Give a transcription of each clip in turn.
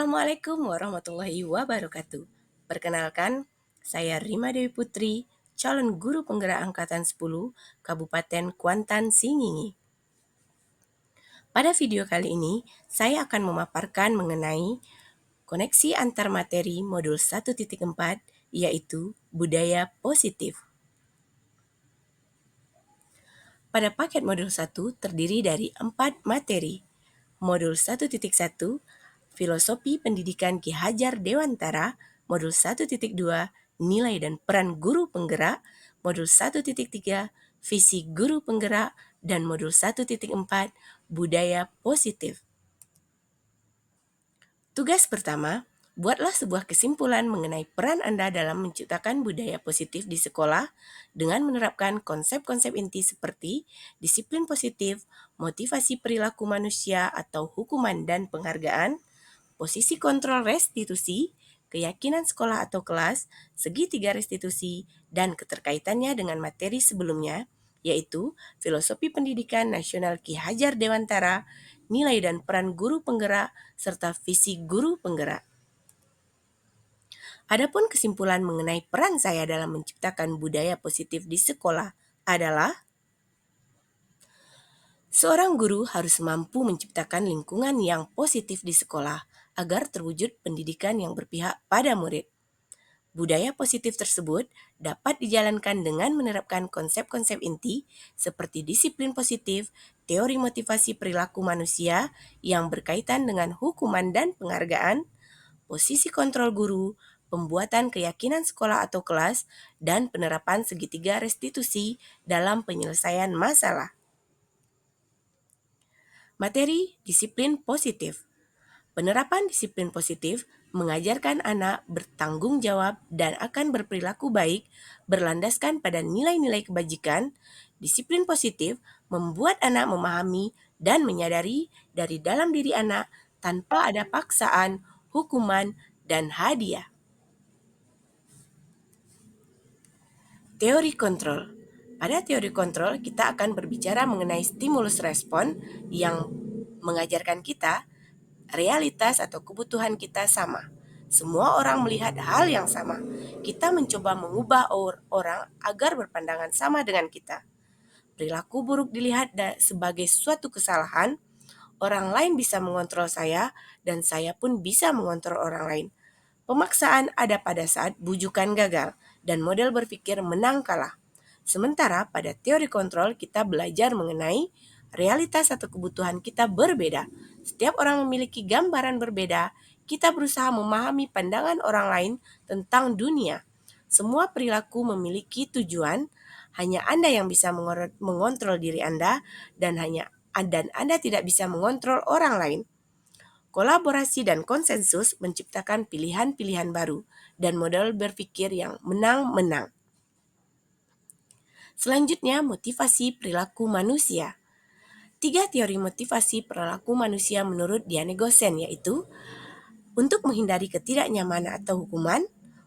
Assalamualaikum warahmatullahi wabarakatuh. Perkenalkan, saya Rima Dewi Putri, calon guru penggerak angkatan 10 Kabupaten Kuantan, Singingi. Pada video kali ini, saya akan memaparkan mengenai koneksi antar materi modul 1.4, yaitu budaya positif. Pada paket modul 1 terdiri dari 4 materi. Modul 1.1, Filosofi Pendidikan Ki Hajar Dewantara, Modul 1.2, Nilai dan Peran Guru Penggerak, Modul 1.3, Visi Guru Penggerak, dan Modul 1.4, Budaya Positif. Tugas pertama, buatlah sebuah kesimpulan mengenai peran Anda dalam menciptakan budaya positif di sekolah dengan menerapkan konsep-konsep inti seperti disiplin positif, motivasi perilaku manusia atau hukuman dan penghargaan, posisi kontrol restitusi, keyakinan sekolah atau kelas, segitiga restitusi, dan keterkaitannya dengan materi sebelumnya, yaitu Filosofi Pendidikan Nasional Ki Hajar Dewantara, Nilai dan Peran Guru Penggerak, serta Visi Guru Penggerak. Adapun kesimpulan mengenai peran saya dalam menciptakan budaya positif di sekolah adalah seorang guru harus mampu menciptakan lingkungan yang positif di sekolah agar terwujud pendidikan yang berpihak pada murid. Budaya positif tersebut dapat dijalankan dengan menerapkan konsep-konsep inti seperti disiplin positif, teori motivasi perilaku manusia yang berkaitan dengan hukuman dan penghargaan, posisi kontrol guru, pembuatan keyakinan sekolah atau kelas, dan penerapan segitiga restitusi dalam penyelesaian masalah. Materi disiplin positif. Penerapan disiplin positif mengajarkan anak bertanggung jawab dan akan berperilaku baik berlandaskan pada nilai-nilai kebajikan. Disiplin positif membuat anak memahami dan menyadari dari dalam diri anak tanpa ada paksaan, hukuman, dan hadiah. Teori kontrol. Pada teori kontrol, kita akan berbicara mengenai stimulus respon yang mengajarkan kita realitas atau kebutuhan kita sama. Semua orang melihat hal yang sama. Kita mencoba mengubah orang agar berpandangan sama dengan kita. Perilaku buruk dilihat sebagai suatu kesalahan. Orang lain bisa mengontrol saya dan saya pun bisa mengontrol orang lain. Pemaksaan ada pada saat bujukan gagal dan model berpikir menang kalah. Sementara pada teori kontrol kita belajar mengenai realitas atau kebutuhan kita berbeda. Setiap orang memiliki gambaran berbeda. Kita berusaha memahami pandangan orang lain tentang dunia. Semua perilaku memiliki tujuan. Hanya Anda yang bisa mengontrol diri Anda dan Anda tidak bisa mengontrol orang lain. Kolaborasi dan konsensus menciptakan pilihan-pilihan baru dan model berpikir yang menang-menang. Selanjutnya, motivasi perilaku manusia. 3 teori motivasi perilaku manusia menurut Diane Gosen, yaitu untuk menghindari ketidaknyamanan atau hukuman,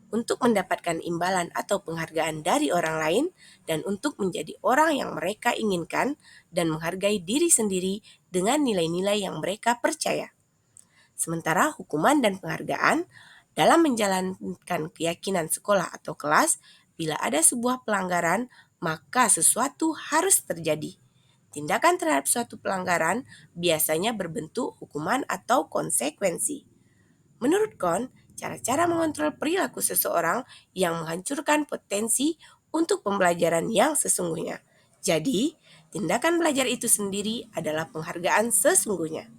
untuk mendapatkan imbalan atau penghargaan dari orang lain, dan untuk menjadi orang yang mereka inginkan dan menghargai diri sendiri dengan nilai-nilai yang mereka percaya. Sementara hukuman dan penghargaan dalam menjalankan keyakinan sekolah atau kelas, bila ada sebuah pelanggaran, maka sesuatu harus terjadi. Tindakan terhadap suatu pelanggaran biasanya berbentuk hukuman atau konsekuensi. Menurut Kohn, cara-cara mengontrol perilaku seseorang yang menghancurkan potensi untuk pembelajaran yang sesungguhnya. Jadi, tindakan belajar itu sendiri adalah penghargaan sesungguhnya.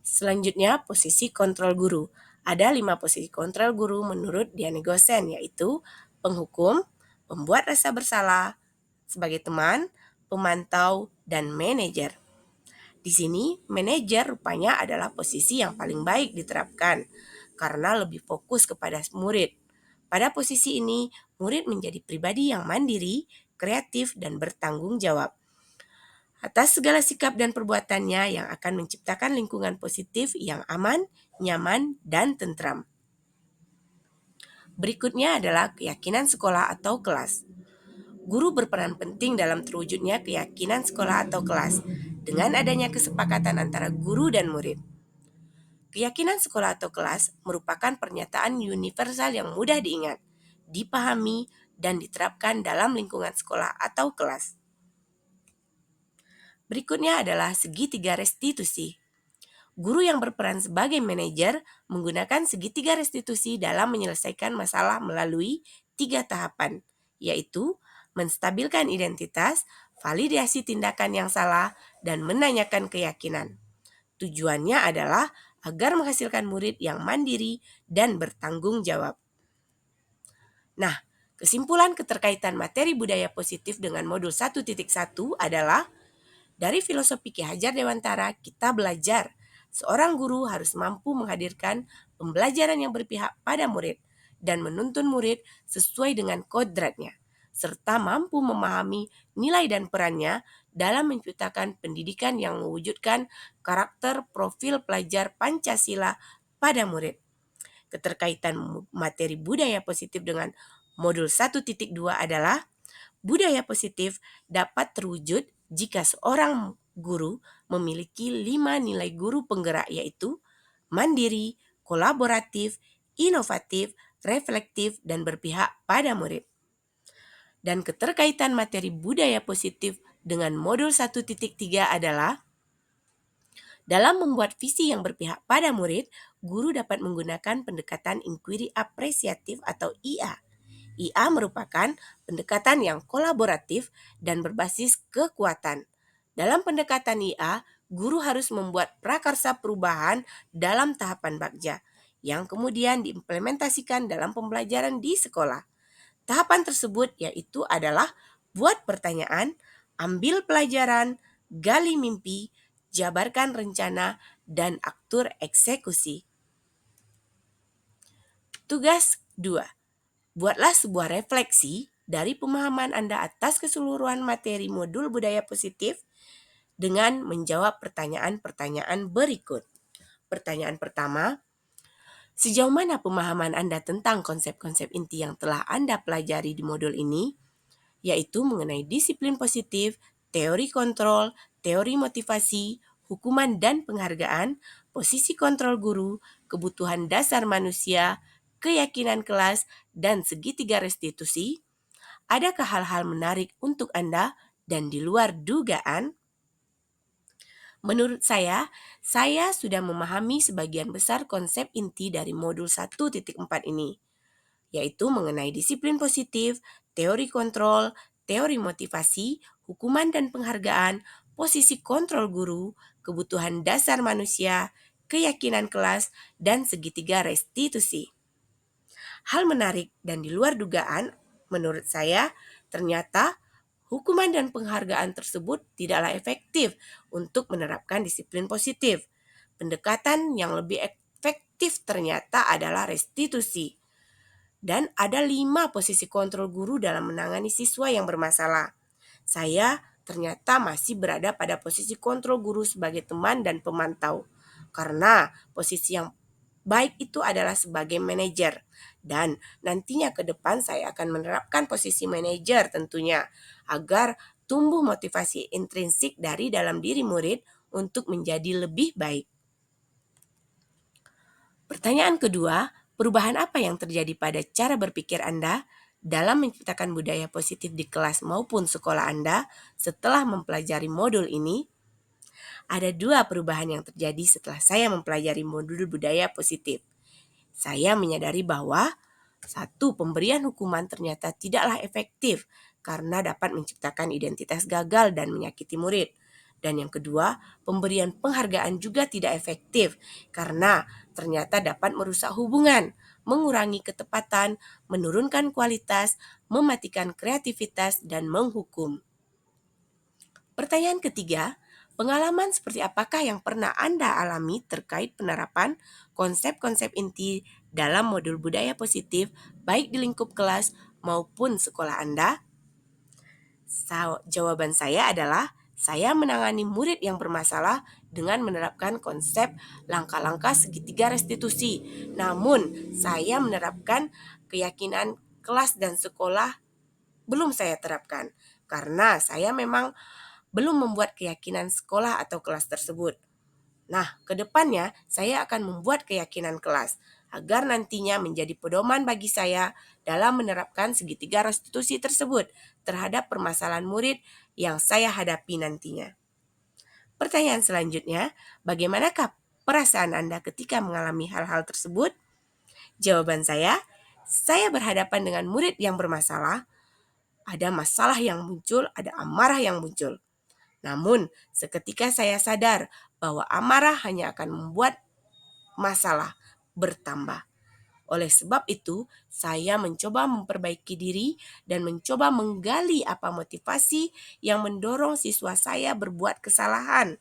Selanjutnya, posisi kontrol guru. Ada 5 posisi kontrol guru menurut Diane Gosen, yaitu penghukum, pembuat rasa bersalah, sebagai teman, pemantau, dan manajer. Di sini, manajer rupanya adalah posisi yang paling baik diterapkan karena lebih fokus kepada murid. Pada posisi ini, murid menjadi pribadi yang mandiri, kreatif, dan bertanggung jawab atas segala sikap dan perbuatannya yang akan menciptakan lingkungan positif yang aman, nyaman, dan tentram. Berikutnya adalah keyakinan sekolah atau kelas. Guru berperan penting dalam terwujudnya keyakinan sekolah atau kelas dengan adanya kesepakatan antara guru dan murid. Keyakinan sekolah atau kelas merupakan pernyataan universal yang mudah diingat, dipahami, dan diterapkan dalam lingkungan sekolah atau kelas. Berikutnya adalah segitiga restitusi. Guru yang berperan sebagai manajer menggunakan segitiga restitusi dalam menyelesaikan masalah melalui 3 tahapan, yaitu menstabilkan identitas, validasi tindakan yang salah, dan menanyakan keyakinan. Tujuannya adalah agar menghasilkan murid yang mandiri dan bertanggung jawab. Nah, kesimpulan keterkaitan materi budaya positif dengan modul 1.1 adalah dari filosofi Ki Hajar Dewantara kita belajar seorang guru harus mampu menghadirkan pembelajaran yang berpihak pada murid dan menuntun murid sesuai dengan kodratnya, serta mampu memahami nilai dan perannya dalam menciptakan pendidikan yang mewujudkan karakter profil pelajar Pancasila pada murid. Keterkaitan materi budaya positif dengan modul 1.2 adalah budaya positif dapat terwujud jika seorang guru memiliki 5 nilai guru penggerak, yaitu mandiri, kolaboratif, inovatif, reflektif, dan berpihak pada murid. Dan keterkaitan materi budaya positif dengan modul 1.3 adalah dalam membuat visi yang berpihak pada murid, guru dapat menggunakan pendekatan inquiry apresiatif atau IA. IA merupakan pendekatan yang kolaboratif dan berbasis kekuatan. Dalam pendekatan IA, guru harus membuat prakarsa perubahan dalam tahapan bagja, yang kemudian diimplementasikan dalam pembelajaran di sekolah. Tahapan tersebut yaitu adalah buat pertanyaan, ambil pelajaran, gali mimpi, jabarkan rencana, dan atur eksekusi. Tugas 2. Buatlah sebuah refleksi dari pemahaman Anda atas keseluruhan materi modul budaya positif dengan menjawab pertanyaan-pertanyaan berikut. Pertanyaan pertama, sejauh mana pemahaman Anda tentang konsep-konsep inti yang telah Anda pelajari di modul ini, yaitu mengenai disiplin positif, teori kontrol, teori motivasi, hukuman dan penghargaan, posisi kontrol guru, kebutuhan dasar manusia, keyakinan kelas, dan segitiga restitusi? Adakah hal-hal menarik untuk Anda dan di luar dugaan? Menurut saya sudah memahami sebagian besar konsep inti dari modul 1.4 ini, yaitu mengenai disiplin positif, teori kontrol, teori motivasi, hukuman dan penghargaan, posisi kontrol guru, kebutuhan dasar manusia, keyakinan kelas, dan segitiga restitusi. Hal menarik dan di luar dugaan, menurut saya, ternyata hukuman dan penghargaan tersebut tidaklah efektif untuk menerapkan disiplin positif. Pendekatan yang lebih efektif ternyata adalah restitusi. Dan ada 5 posisi kontrol guru dalam menangani siswa yang bermasalah. Saya ternyata masih berada pada posisi kontrol guru sebagai teman dan pemantau. Karena posisi yang baik itu adalah sebagai manajer. Dan nantinya ke depan saya akan menerapkan posisi manajer tentunya agar tumbuh motivasi intrinsik dari dalam diri murid untuk menjadi lebih baik. Pertanyaan kedua, perubahan apa yang terjadi pada cara berpikir Anda dalam menciptakan budaya positif di kelas maupun sekolah Anda setelah mempelajari modul ini? Ada 2 perubahan yang terjadi setelah saya mempelajari modul budaya positif. Saya menyadari bahwa 1. Pemberian hukuman ternyata tidaklah efektif karena dapat menciptakan identitas gagal dan menyakiti murid. Dan yang kedua, pemberian penghargaan juga tidak efektif karena ternyata dapat merusak hubungan, mengurangi ketepatan, menurunkan kualitas, mematikan kreativitas, dan menghukum. Pertanyaan ketiga, pengalaman seperti apakah yang pernah Anda alami terkait penerapan konsep-konsep inti dalam modul budaya positif baik di lingkup kelas maupun sekolah Anda? Jawaban saya adalah saya menangani murid yang bermasalah dengan menerapkan konsep langkah-langkah segitiga restitusi. Namun, saya menerapkan keyakinan kelas dan sekolah belum saya terapkan karena saya memang belum membuat keyakinan sekolah atau kelas tersebut. Nah, ke depannya saya akan membuat keyakinan kelas agar nantinya menjadi pedoman bagi saya dalam menerapkan segitiga restitusi tersebut terhadap permasalahan murid yang saya hadapi nantinya. Pertanyaan selanjutnya, bagaimanakah perasaan Anda ketika mengalami hal-hal tersebut? Jawaban saya berhadapan dengan murid yang bermasalah, ada masalah yang muncul, ada amarah yang muncul. Namun, seketika saya sadar bahwa amarah hanya akan membuat masalah bertambah. Oleh sebab itu, saya mencoba memperbaiki diri dan mencoba menggali apa motivasi yang mendorong siswa saya berbuat kesalahan.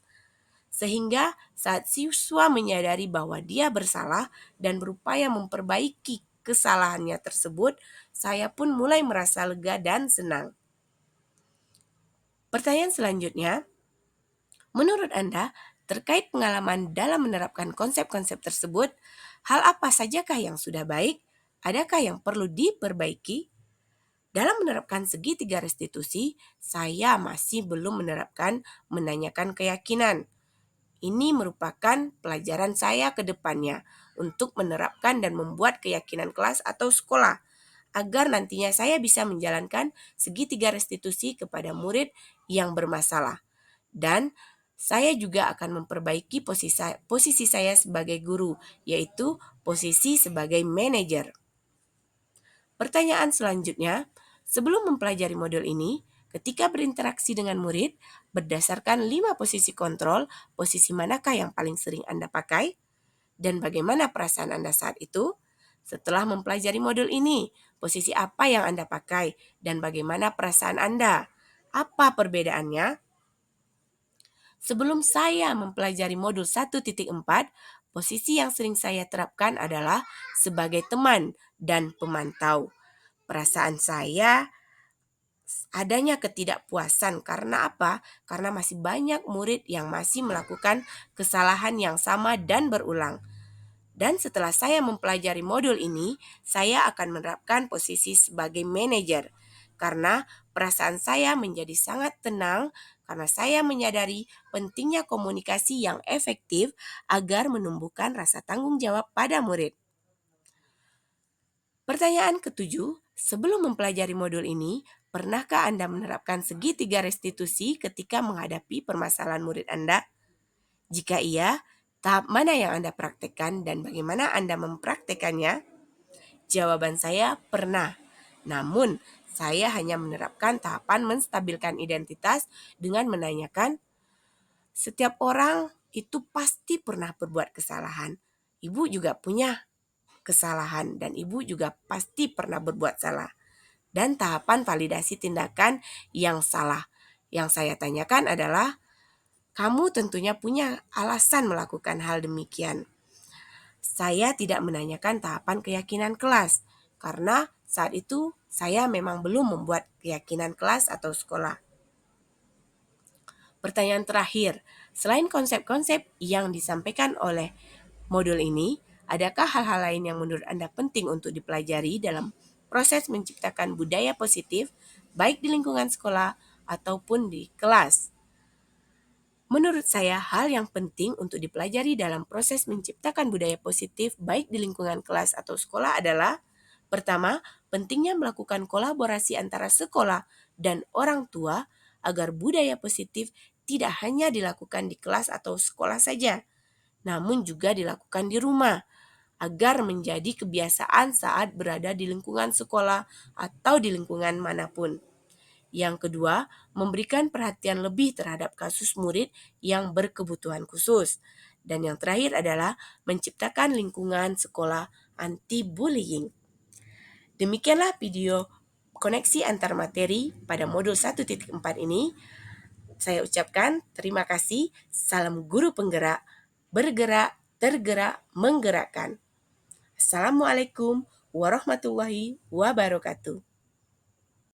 Sehingga saat siswa menyadari bahwa dia bersalah dan berupaya memperbaiki kesalahannya tersebut, saya pun mulai merasa lega dan senang. Pertanyaan selanjutnya, menurut Anda, terkait pengalaman dalam menerapkan konsep-konsep tersebut, hal apa sajakah yang sudah baik? Adakah yang perlu diperbaiki? Dalam menerapkan segitiga restitusi, saya masih belum menerapkan menanyakan keyakinan. Ini merupakan pelajaran saya ke depannya untuk menerapkan dan membuat keyakinan kelas atau sekolah agar nantinya saya bisa menjalankan segitiga restitusi kepada murid yang bermasalah. Dan saya juga akan memperbaiki posisi saya sebagai guru, yaitu posisi sebagai manajer. Pertanyaan selanjutnya, sebelum mempelajari modul ini, ketika berinteraksi dengan murid, berdasarkan 5 posisi kontrol, posisi manakah yang paling sering Anda pakai? Dan bagaimana perasaan Anda saat itu? Setelah mempelajari modul ini, posisi apa yang Anda pakai dan bagaimana perasaan Anda? Apa perbedaannya? Sebelum saya mempelajari modul 1.4, posisi yang sering saya terapkan adalah sebagai teman dan pemantau. Perasaan saya adanya ketidakpuasan karena apa? Karena masih banyak murid yang masih melakukan kesalahan yang sama dan berulang. Dan setelah saya mempelajari modul ini, saya akan menerapkan posisi sebagai manajer. Karena perasaan saya menjadi sangat tenang karena saya menyadari pentingnya komunikasi yang efektif agar menumbuhkan rasa tanggung jawab pada murid. Pertanyaan ketujuh, sebelum mempelajari modul ini, pernahkah Anda menerapkan segitiga restitusi ketika menghadapi permasalahan murid Anda? Jika iya, tahap mana yang Anda praktekkan dan bagaimana Anda mempraktekannya? Jawaban saya pernah. Namun, saya hanya menerapkan tahapan menstabilkan identitas dengan menanyakan, setiap orang itu pasti pernah berbuat kesalahan. Ibu juga punya kesalahan dan ibu juga pasti pernah berbuat salah. Dan tahapan validasi tindakan yang salah. Yang saya tanyakan adalah, kamu tentunya punya alasan melakukan hal demikian. Saya tidak menanyakan tahapan keyakinan kelas, karena saat itu saya memang belum membuat keyakinan kelas atau sekolah. Pertanyaan terakhir, selain konsep-konsep yang disampaikan oleh modul ini, adakah hal-hal lain yang menurut Anda penting untuk dipelajari dalam proses menciptakan budaya positif, baik di lingkungan sekolah ataupun di kelas? Menurut saya, hal yang penting untuk dipelajari dalam proses menciptakan budaya positif baik di lingkungan kelas atau sekolah adalah, pertama, pentingnya melakukan kolaborasi antara sekolah dan orang tua agar budaya positif tidak hanya dilakukan di kelas atau sekolah saja, namun juga dilakukan di rumah agar menjadi kebiasaan saat berada di lingkungan sekolah atau di lingkungan manapun. Yang kedua, memberikan perhatian lebih terhadap kasus murid yang berkebutuhan khusus. Dan yang terakhir adalah menciptakan lingkungan sekolah anti-bullying. Demikianlah video koneksi antar materi pada modul 1.4 ini. Saya ucapkan terima kasih. Salam guru penggerak, bergerak, tergerak, menggerakkan. Assalamualaikum warahmatullahi wabarakatuh.